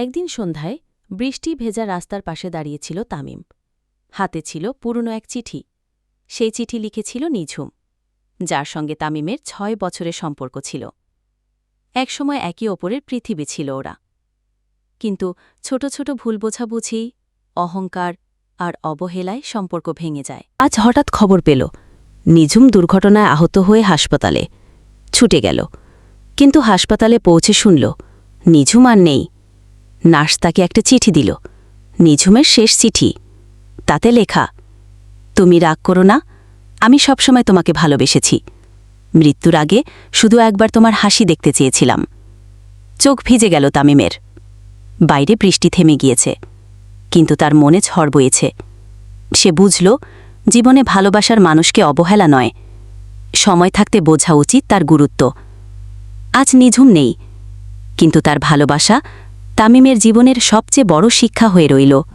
একদিন সন্ধ্যায় বৃষ্টি ভেজা রাস্তার পাশে দাঁড়িয়েছিল তামিম। হাতে ছিল পুরনো এক চিঠি। সেই চিঠি লিখেছিল নিঝুম, যার সঙ্গে তামিমের ৬ বছরের সম্পর্ক ছিল। একসময় একে অপরের পৃথিবী ছিল ওরা। কিন্তু ছোট ছোট ভুল বোঝাবুঝি, অহংকার আর অবহেলায় সম্পর্ক ভেঙে যায়। আজ হঠাৎ খবর পেল নিঝুম দুর্ঘটনায় আহত হয়ে হাসপাতালে। ছুটে গেল, কিন্তু হাসপাতালে পৌঁছে শুনল নিঝুম আর নেই। নার্স তাকে একটা চিঠি দিল, নিঝুমের শেষ চিঠি। তাতে লেখা, তুমি রাগ করো না, আমি সবসময় তোমাকে ভালোবেসেছি। মৃত্যুর আগে শুধু একবার তোমার হাসি দেখতে চেয়েছিলাম। চোখ ভিজে গেল তামিমের। বাইরে বৃষ্টি থেমে গিয়েছে, কিন্তু তার মনে ঝড় বইছে। সে বুঝল, জীবনে ভালোবাসার মানুষকে অবহেলা নয়, সময় থাকতে বোঝা উচিত তার গুরুত্ব। আজ নিঝুম নেই, কিন্তু তার ভালোবাসা তামিমের জীবনের সবচেয়ে বড় শিক্ষা হয়ে রইল।